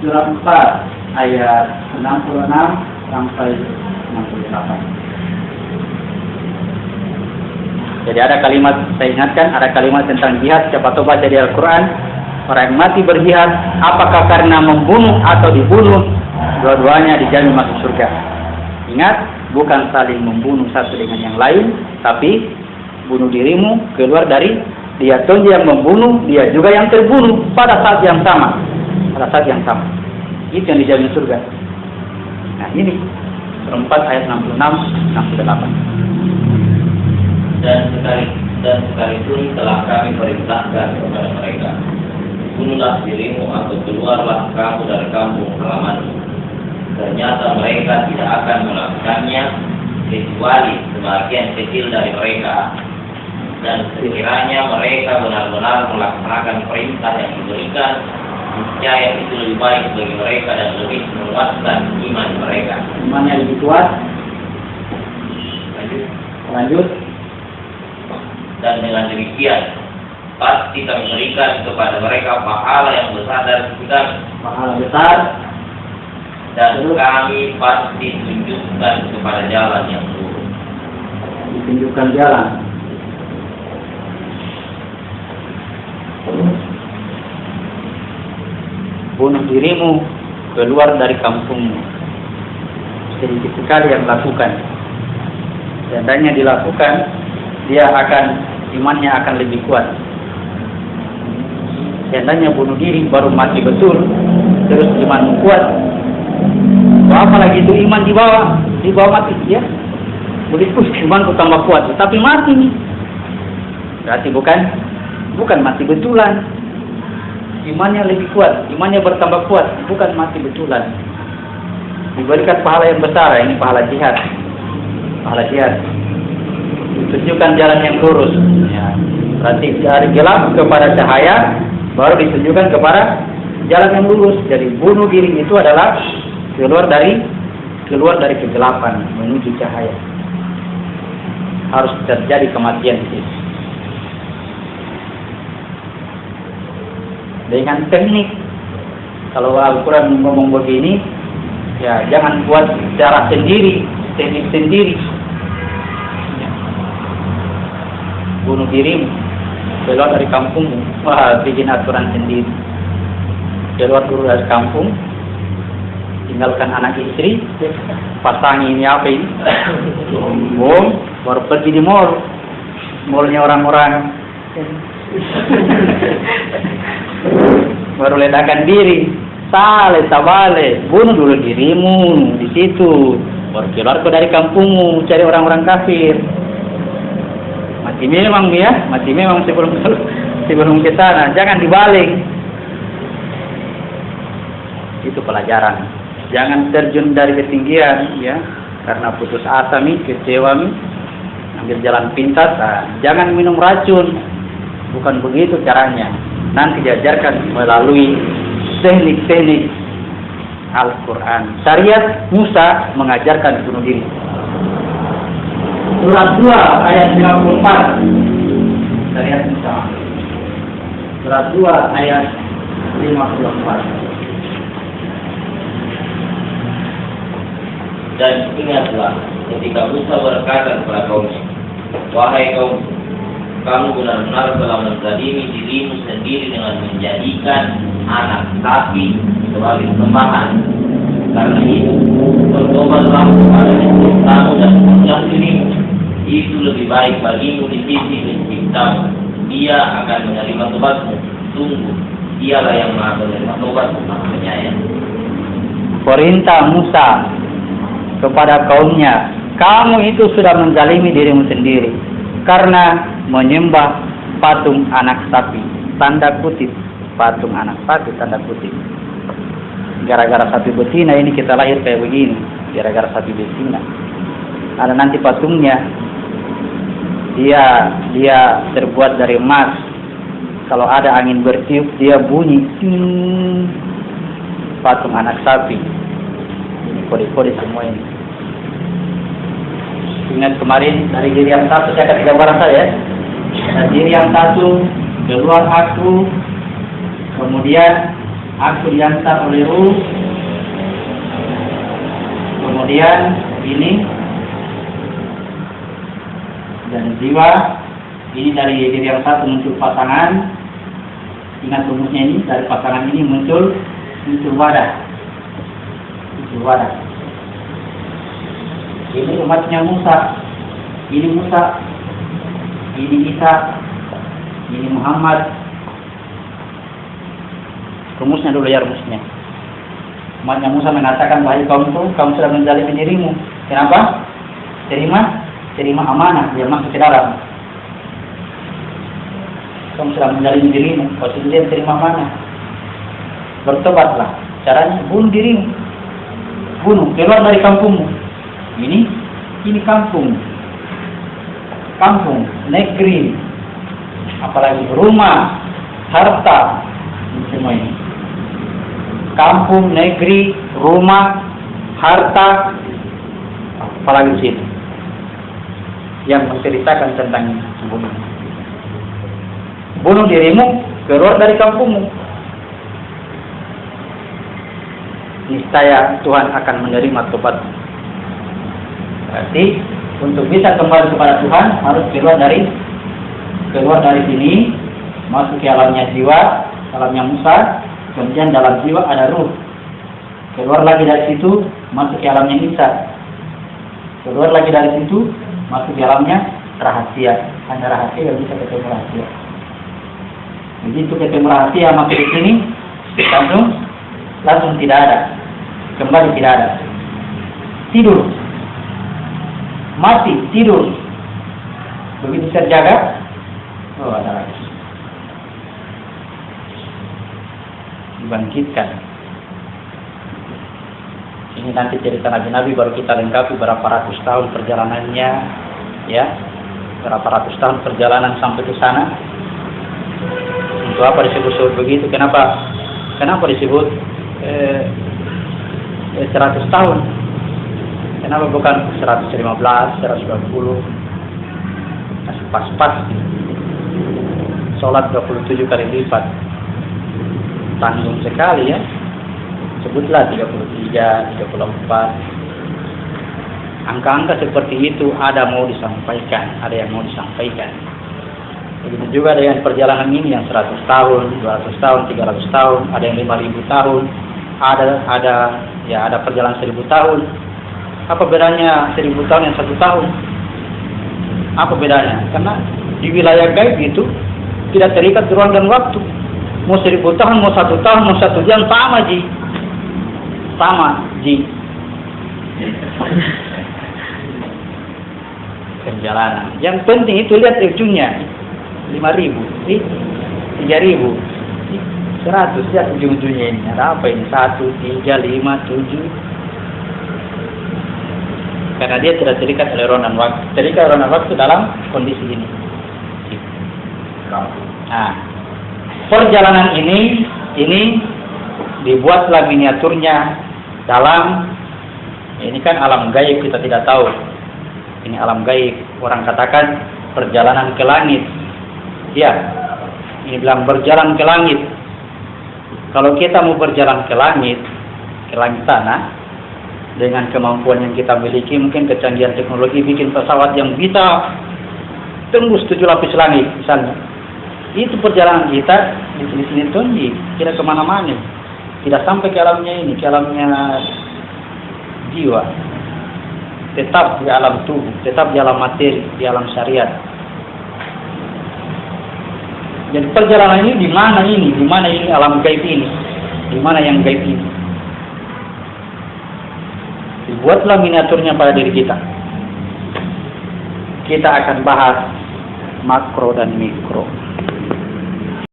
surat 4 ayat 66 sampai 68. Jadi ada kalimat, saya ingatkan, ada kalimat tentang jihad. Siapa tahu baca di Al-Quran, orang yang mati berjihad, apakah karena membunuh atau dibunuh, dua-duanya dijamin masuk surga. Ingat, bukan saling membunuh satu dengan yang lain, tapi bunuh dirimu keluar dari dia tuh yang membunuh, dia juga yang terbunuh pada saat yang sama. Pada saat yang sama. Itu yang dijamin surga. Nah ini, surah 4 ayat 66, 68. Dan sekalipun telah kami perintahkan kepada mereka, bunuhlah dirimu atau keluarlah kamu dari kampung halamanmu. Ternyata mereka tidak akan melakukannya kecuali sebagian kecil dari mereka. Dan sekiranya mereka benar-benar melaksanakan perintah yang diberikan, niscaya itu lebih baik bagi mereka dan lebih menguatkan iman mereka. Imannya lebih kuat. Lanjut. Dan dengan demikian pasti kami berikan kepada mereka pahala yang besar dari sisi kami. Pahala besar. Dan kami pasti tunjukkan kepada jalan yang lurus. Ditunjukkan jalan. Bunuh dirimu, keluar dari kampungmu. Sedikit sekali yang lakukan. Seandainya dilakukan, dia akan imannya akan lebih kuat. Seandainya bunuh diri baru mati betul, terus iman kuat. Apalagi itu iman di bawah mati ya. Begitu imanku tambah kuat, tapi mati nih. Berarti bukan mati betulan. Imannya lebih kuat, imannya bertambah kuat, bukan mati betulan. Diberikan pahala yang besar, ini pahala jihad. Pahala jihad. Ditunjukkan jalan yang lurus. Ya. Berarti dari gelap kepada cahaya, baru ditunjukkan kepada jalan yang lurus. Jadi bunuh diri itu adalah keluar dari kegelapan menuju cahaya. Harus terjadi kematian di situ. Dengan teknik, kalau Al-Quran ngomong begini, ya jangan buat cara sendiri, teknik sendiri. Bunuh dirimu, keluar dari kampungmu, bikin aturan sendiri. Keluar dulu dari kampung, tinggalkan anak istri, pasangi ini apa ini, baru pergi di mall, mallnya orang-orang, baru ledakan diri, tabale, bunuh dulu dirimu di situ, baru keluar dari kampungmu, cari orang-orang kafir. Mati memang sebelum ke sana, jangan dibalik. Itu pelajaran. Jangan terjun dari ketinggian, ya, karena putus asa kecewa ambil jalan pintas. Jangan minum racun, bukan begitu caranya. Nanti diajarkan melalui teknik-teknik Al-Quran. Syariat Musa mengajarkan bunuh diri. Surat 2 ayat 54. Syariat Musa. Surat 2 ayat 54. Dan ingatlah ketika Musa berkata kepada kaumnya, wahai kaum, kamu benar-benar telah menzalimi dirimu sendiri dengan menjadikan anak sapi sebagai sembahan. Karena itu, bertobatlah kepada kamu dan pulang dirimu. Itu lebih baik bagimu di sisi penciptamu. Dia akan menerima tobatmu. Sungguh, dialah yang maha menerima tobat, maha penyayang. Perintah Musa kepada kaumnya, kamu itu sudah menzalimi dirimu sendiri karena menyembah patung anak sapi, tanda kutip, patung anak sapi, tanda kutip. Gara-gara sapi betina ini kita lahir kayak begini, gara-gara sapi betina. Ada nanti patungnya, dia terbuat dari emas. Kalau ada angin bertiup, dia bunyi. Patung anak sapi. Ini kode-kode semua ini. Ingat kemarin dari diri yang satu, saya kasih gambaran saya. Dari diri yang satu, keluar aku, kemudian aku diantar oleh ruh. Kemudian ini dan jiwa ini dari diri yang satu muncul pasangan. Ingat rumusnya ini, dari pasangan ini muncul wadah. Ini umatnya Musa. Ini Musa. Ini Isa. Ini Muhammad. Rumusnya dulu ya, rumusnya. Umatnya Musa mengatakan, wahai kaumku, kamu sudah menzalimi dirimu. Kenapa? Terima amanah yang masuk ke dalam. Kamu sudah menzalimi dirimu, kau sendiri terima amanah. Bertobatlah. Caranya bunuh dirimu. Bunuh, keluar dari kampungmu. Ini kampung, negeri, apalagi rumah, harta, semua ini. Kampung, negeri, rumah, harta, apalagi di situ. Yang menceritakan tentang bunuh. Bunuh dirimu, keluar dari kampungmu. Niscaya Tuhan akan menerima tobat. Berarti untuk bisa kembali kepada Tuhan harus keluar dari sini, masuk ke alamnya jiwa, alamnya Musa, kemudian dalam jiwa ada ruh. Keluar lagi dari situ, masuk ke alamnya Isa. Keluar lagi dari situ, masuk ke alamnya rahasia. Hanya rahasia yang bisa ketemu rahasia. Begitu ketemu rahasia masuk di sini, langsung tidak ada. Kembali tidak ada. Tidur. Mati, tidur. Begitu terjaga, ada lagi. Dibangkitkan. Ini nanti cerita Nabi-Nabi baru kita lengkapi berapa ratus tahun perjalanannya, ya. Berapa ratus tahun perjalanan sampai ke sana. Untuk apa disebut begitu? Kenapa disebut 100 tahun? Kenapa bukan 115, 120? Masih pas-pas. Sholat 27 kali lipat. Tanggung sekali ya. Sebutlah 33, 34. Angka-angka seperti itu ada mau disampaikan, ada yang mau disampaikan. Begitu juga dengan perjalanan ini yang 100 tahun, 200 tahun, 300 tahun, ada yang 5.000 tahun, ada perjalanan 1.000 tahun. Apa bedanya 1.000 tahun yang 1 tahun? Apa bedanya? Karena di wilayah gaib itu tidak terikat ruang dan waktu. Mau 1.000 tahun, mau 1 tahun, mau 1 jam, sama ji. Perjalanan. Yang penting itu lihat ujungnya. 5.000, 3.000, 100, lihat ujung-ujungnya ini. Ada apa ini? 1, 3, 5, 7. Karena dia tidak terikat oleh ruang dan waktu. Terikat ruang dan waktu dalam kondisi ini. Nah, perjalanan ini dibuatlah miniaturnya dalam, ini kan alam gaib, kita tidak tahu. Ini alam gaib. Orang katakan perjalanan ke langit. Ya, ini bilang berjalan ke langit. Kalau kita mau berjalan ke langit sana, dengan kemampuan yang kita miliki, mungkin kecanggihan teknologi bikin pesawat yang bisa tembus 7 lapis langit misalnya. Itu perjalanan kita di sini tinggi, tidak kemana-mana, tidak sampai ke alamnya ini, ke alamnya jiwa. Tetap di alam tubuh, tetap di alam materi, di alam syariat. Jadi perjalanan ini di mana ini? Di mana ini alam gaib ini? Di mana yang gaib ini? Dibuatlah miniaturnya pada diri kita. Kita akan bahas makro dan mikro.